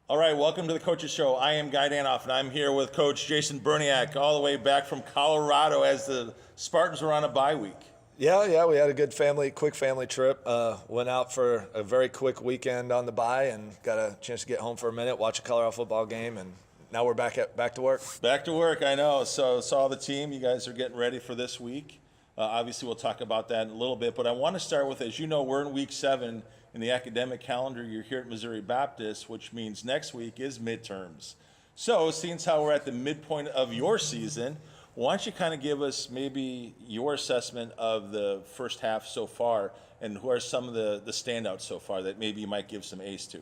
All right, welcome to the Coaches Show. I am Guy Danhoff, and I'm here with Coach Jason Burianek, all the way back from Colorado as the Spartans were on a bye week. Yeah, we had a good quick family trip. Went out for a very quick weekend on the bye and got a chance to get home for a minute, watch a Colorado football game, and now we're back to work. Back to work, I know. So saw the team. You guys are getting ready for this week. Obviously, we'll talk about that in a little bit, but I want to start with, as you know, we're in week 7 in the academic calendar. You're here at Missouri Baptist, which means next week is midterms. So, seeing how we're at the midpoint of your season, why don't you kind of give us maybe your assessment of the first half so far, and who are some of the standouts so far that maybe you might give some A's to?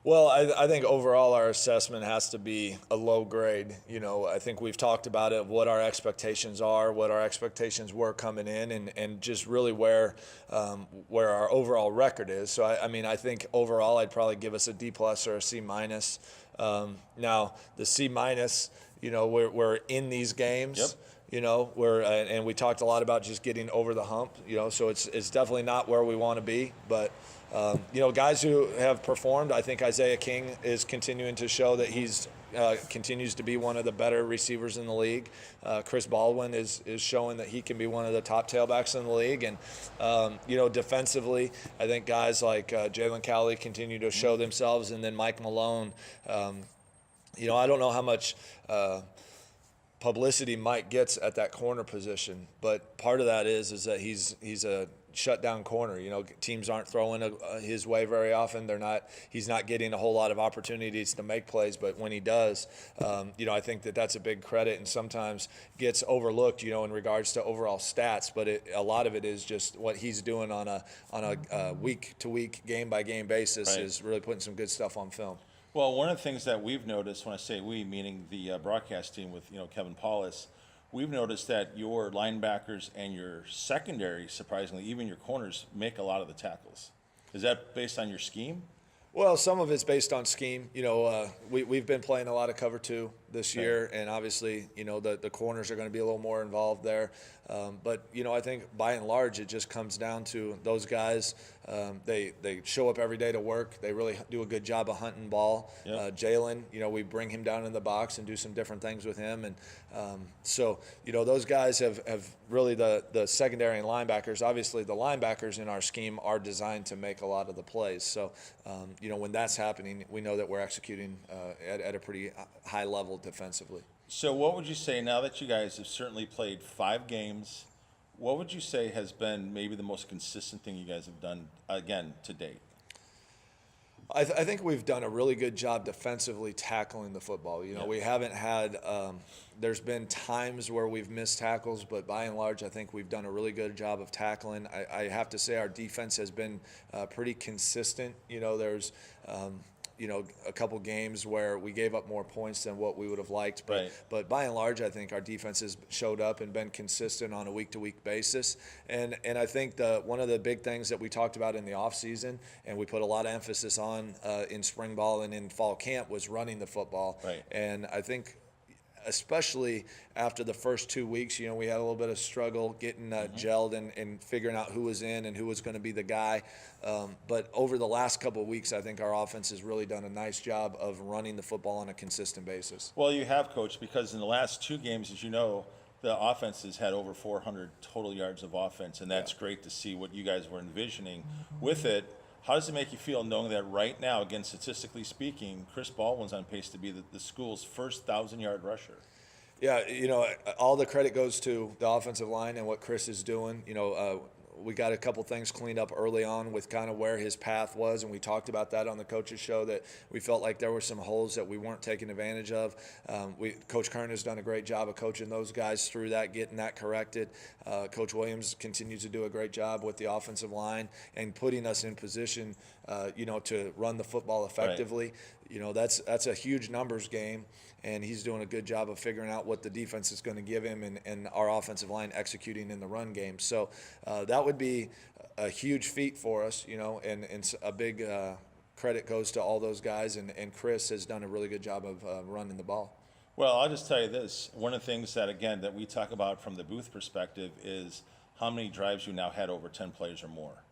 Well, I think overall our assessment has to be a low grade. I think we've talked about it, what our expectations are, what our expectations were coming in, and just really where our overall record is. So, I think overall I'd probably give us a D+ or a C-. Now, the C-, we're in these games. Yep. And we talked a lot about just getting over the hump, so it's definitely not where we want to be. But, guys who have performed, I think Isaiah King is continuing to show that he's continues to be one of the better receivers in the league. Chris Baldwin is showing that he can be one of the top tailbacks in the league. And, defensively, I think guys like Jalen Cowley continue to show themselves. And then Mike Malone, I don't know how much publicity Mike gets at that corner position, but part of that is that he's a shutdown corner. Teams aren't throwing his way very often. He's not getting a whole lot of opportunities to make plays, but when he does, I think that's a big credit and sometimes gets overlooked, in regards to overall stats. But a lot of it is just what he's doing on a week to week, game by game basis. Right. Is really putting some good stuff on film. Well, one of the things that we've noticed, when I say we, meaning the broadcast team with Kevin Paulus, we've noticed that your linebackers and your secondary, surprisingly, even your corners, make a lot of the tackles. Is that based on your scheme? Well, some of it's based on scheme. We've been playing a lot of cover 2 this year, and obviously, the corners are going to be a little more involved there. But I think by and large, it just comes down to those guys. They show up every day to work. They really do a good job of hunting ball. Yep. Jalen, we bring him down in the box and do some different things with him. And so those guys have really the secondary and linebackers. Obviously, the linebackers in our scheme are designed to make a lot of the plays. So, when that's happening, we know that we're executing at a pretty high level defensively. So what would you say, now that you guys have certainly played 5 games, what would you say has been maybe the most consistent thing you guys have done, again, to date? I think we've done a really good job defensively tackling the football. We haven't had there's been times where we've missed tackles, but by and large, I think we've done a really good job of tackling. I have to say our defense has been pretty consistent. There's a couple games where we gave up more points than what we would have liked. But by and large, I think our defense has showed up and been consistent on a week-to-week basis. And I think one of the big things that we talked about in the offseason, and we put a lot of emphasis on in spring ball and in fall camp, was running the football. Right. And I think especially after the first 2 weeks, we had a little bit of struggle getting gelled and figuring out who was in and who was going to be the guy. But over the last couple of weeks, I think our offense has really done a nice job of running the football on a consistent basis. Well, you have, Coach, because in the last 2 games, as you know, the offense has had over 400 total yards of offense, and that's great to see what you guys were envisioning with it. How does it make you feel knowing that right now, again, statistically speaking, Chris Baldwin's on pace to be the school's first 1,000-yard rusher? Yeah, all the credit goes to the offensive line and what Chris is doing. We got a couple things cleaned up early on with kind of where his path was, and we talked about that on the coaches show, that we felt like there were some holes that we weren't taking advantage of. Coach Kern has done a great job of coaching those guys through that, getting that corrected. Coach Williams continues to do a great job with the offensive line and putting us in position, to run the football effectively. Right. That's a huge numbers game, and he's doing a good job of figuring out what the defense is going to give him and our offensive line executing in the run game. So that would be a huge feat for us, and a big credit goes to all those guys, and Chris has done a really good job of running the ball. Well, I'll just tell you this. One of the things that, again, that we talk about from the booth perspective is how many drives you now had over 10 plays or more.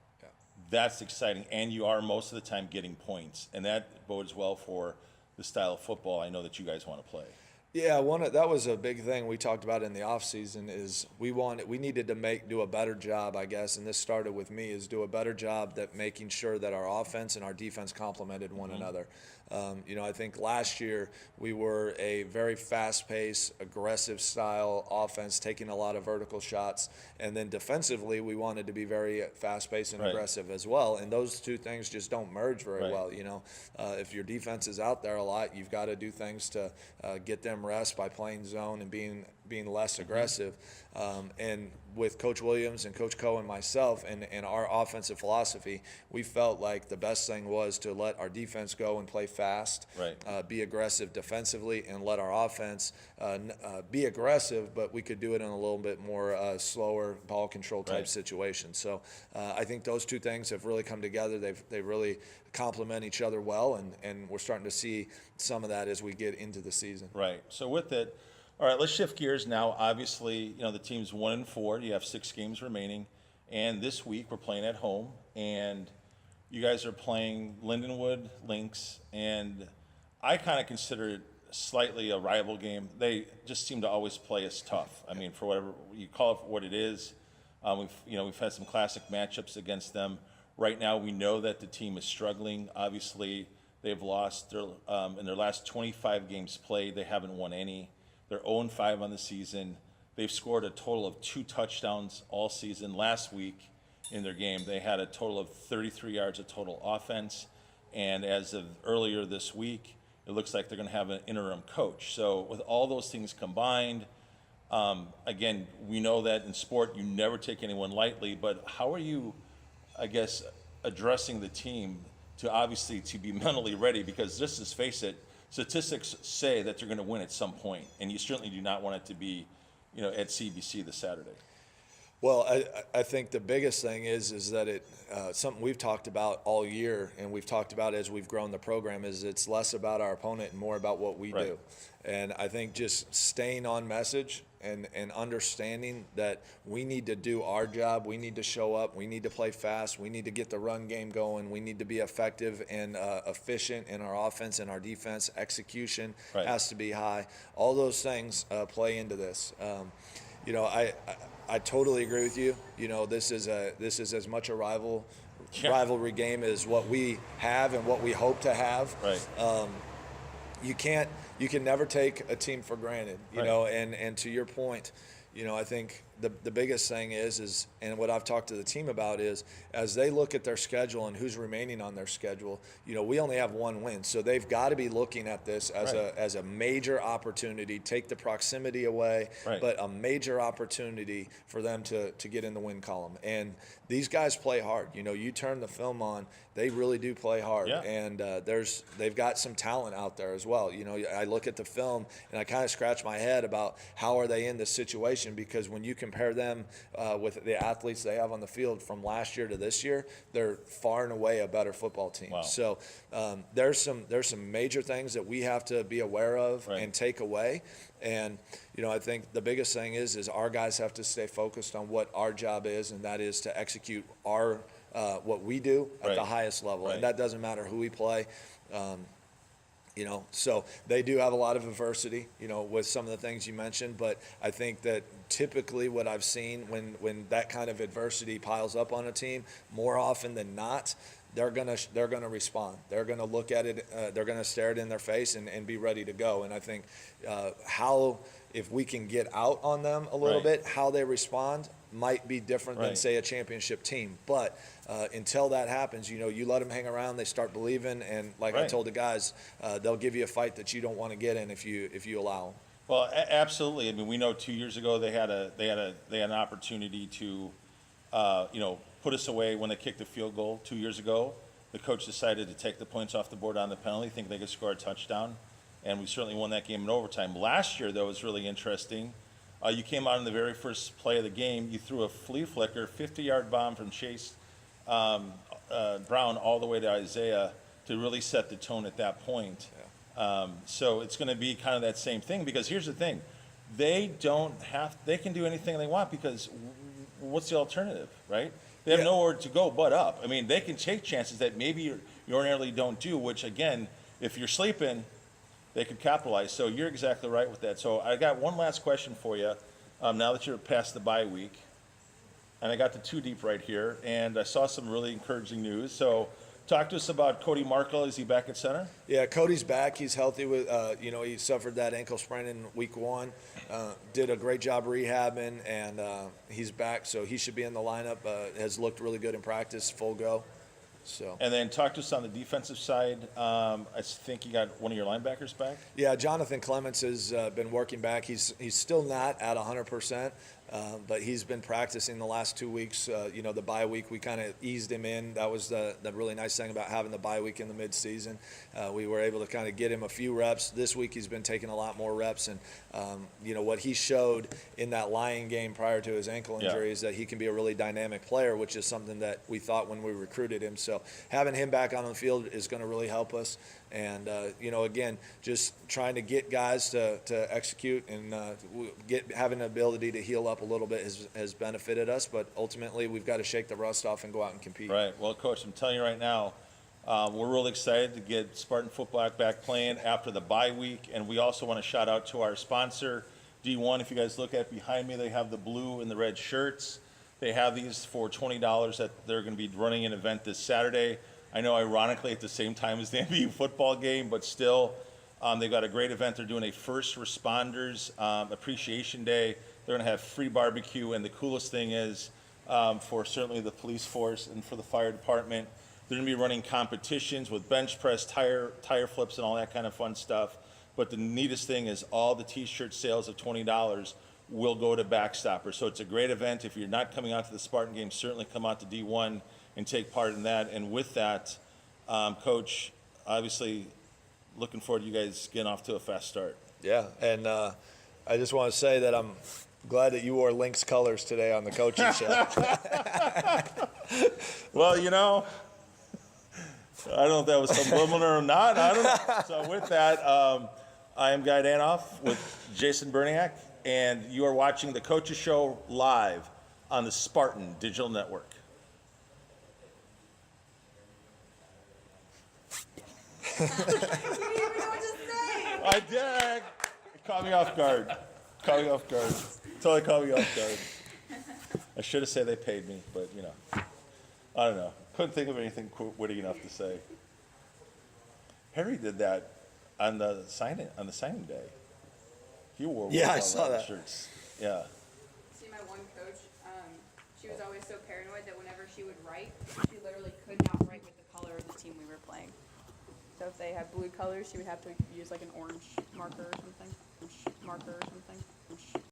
that's exciting. And you are most of the time getting points. And that bodes well for the style of football I know that you guys want to play. Yeah, that was a big thing we talked about in the off season. Is we needed to do a better job, I guess, and this started with me, is do a better job that making sure that our offense and our defense complemented one another. I think last year we were a very fast-paced, aggressive style offense, taking a lot of vertical shots, and then defensively we wanted to be very fast-paced and aggressive as well. And those two things just don't merge very well. If your defense is out there a lot, you've got to do things to get them rest by playing zone and being less aggressive. And with Coach Williams and Coach Coe and myself and our offensive philosophy, we felt like the best thing was to let our defense go and play fast, be aggressive defensively, and let our offense be aggressive, but we could do it in a little bit more slower ball control type situation. So I think those two things have really come together. They really complement each other well, and we're starting to see some of that as we get into the season. Right. So with it, all right, let's shift gears now. Obviously, the team's 1-4. You have 6 games remaining, and this week we're playing at home, and you guys are playing Lindenwood Lynx, and I kind of consider it slightly a rival game. They just seem to always play us tough. I mean, for whatever you call it, for what it is. We've had some classic matchups against them. Right now, we know that the team is struggling. Obviously, they've lost in their last 25 games played. They haven't won any. They're 0-5 on the season. They've scored a total of 2 touchdowns all season. Last week in their game, they had a total of 33 yards of total offense. And as of earlier this week, it looks like they're going to have an interim coach. So with all those things combined, again, we know that in sport you never take anyone lightly, but how are you, I guess, addressing the team to be mentally ready? Because just let's face it, statistics say that they're going to win at some point, and you certainly do not want it to be, at CBC this Saturday. Well, I think the biggest thing is that something we've talked about all year, and we've talked about as we've grown the program, is it's less about our opponent and more about what we do. And I think just staying on message and understanding that we need to do our job, we need to show up, we need to play fast, we need to get the run game going, we need to be effective and efficient in our offense and our defense. Execution has to be high. All those things play into this. I totally agree with you. This is as much a rivalry game as what we have and what we hope to have. You can never take a team for granted, and to your point, I think the biggest thing is and what I've talked to the team about is, as they look at their schedule and who's remaining on their schedule, we only have 1 win. So they've got to be looking at this as a major opportunity, take the proximity away, but a major opportunity for them to get in the win column. And these guys play hard. You turn the film on, they really do play hard. And they've got some talent out there as well. I look at the film and I kind of scratch my head about how are they in this situation, because when you compare them with the athletes they have on the field from last year to this year, they're far and away a better football team. So there's some major things that we have to be aware of and take away. And I think the biggest thing is our guys have to stay focused on what our job is, and that is to execute what we do at the highest level. And that doesn't matter who we play. So they do have a lot of adversity, with some of the things you mentioned, but I think that typically what I've seen when that kind of adversity piles up on a team, more often than not, they're gonna respond. They're gonna look at it. They're gonna stare it in their face and be ready to go. And I think if we can get out on them a little bit, how they respond might be different than, say, a championship team. But until that happens, you let them hang around, they start believing, and like I told the guys, they'll give you a fight that you don't want to get in if you allow them. Well, absolutely. I mean, we know 2 years ago they had an opportunity to, put us away when they kicked the field goal 2 years ago. The coach decided to take the points off the board on the penalty, think they could score a touchdown, and we certainly won that game in overtime. Last year, though, was really interesting. You came out in the very first play of the game. You threw a flea flicker, 50-yard bomb from Chase Brown all the way to Isaiah to really set the tone at that point. So it's going to be kind of that same thing, because here's the thing. They can do anything they want, because what's the alternative, right? They have Yeah. nowhere to go but up. I mean, they can take chances that maybe you ordinarily don't do, which again, if you're sleeping, they could capitalize. So you're exactly right with that. So I got one last question for you. Now that you're past the bye week, and I got the two deep right here, and I saw some really encouraging news. So talk to us about Cody Markle. Is he back at center? Yeah, Cody's back. He's healthy with, he suffered that ankle sprain in week 1. Did a great job rehabbing, and he's back, so he should be in the lineup. Has looked really good in practice, full go. So. And then talk to us on the defensive side. I think you got one of your linebackers back. Yeah, Jonathan Clements has been working back. He's still not at 100%, but he's been practicing the last 2 weeks. The bye week, we kind of eased him in. That was the really nice thing about having the bye week in the midseason. We were able to kind of get him a few reps. This week he's been taking a lot more reps, and what he showed in that Lion game prior to his ankle injury is that he can be a really dynamic player, which is something that we thought when we recruited him. So having him back on the field is going to really help us. And, again, just trying to get guys to execute and having the ability to heal up a little bit has benefited us. But ultimately, we've got to shake the rust off and go out and compete. Right. Well, Coach, I'm telling you right now, we're really excited to get Spartan football back playing after the bye week. And we also want to shout out to our sponsor, D1. If you guys look at behind me, they have the blue and the red shirts. They have these for $20 that they're going to be running an event this Saturday. I know, ironically, at the same time as the MBU football game, but still, they've got a great event. They're doing a First Responders Appreciation Day. They're going to have free barbecue, and the coolest thing is, for certainly the police force and for the fire department, they're going to be running competitions with bench press, tire flips, and all that kind of fun stuff. But the neatest thing is all the T-shirt sales of $20 will go to Backstopper. So it's a great event. If you're not coming out to the Spartan game, certainly come out to D1 and take part in that. And with that, Coach, obviously looking forward to you guys getting off to a fast start. Yeah, and I just want to say that I'm glad that you wore Lynx colors today on the coaching show. Well, I don't know if that was subliminal or not. I don't know. So with that, I am Guy Danhoff with Jason Burianek, and you are watching the Coaches Show live on the Spartan Digital Network. You didn't even know what to say. I did. It caught me off guard. Totally caught me off guard. I should have said they paid me, but I don't know. Couldn't think of anything witty enough to say. Harry did that on the signing day. He wore Yeah, I saw that. shirts. Yeah. See, my one coach, she was always so paranoid that whenever she would write, she literally could not write with the color of the team we were playing. So if they had blue colors, she would have to use like an orange marker or something.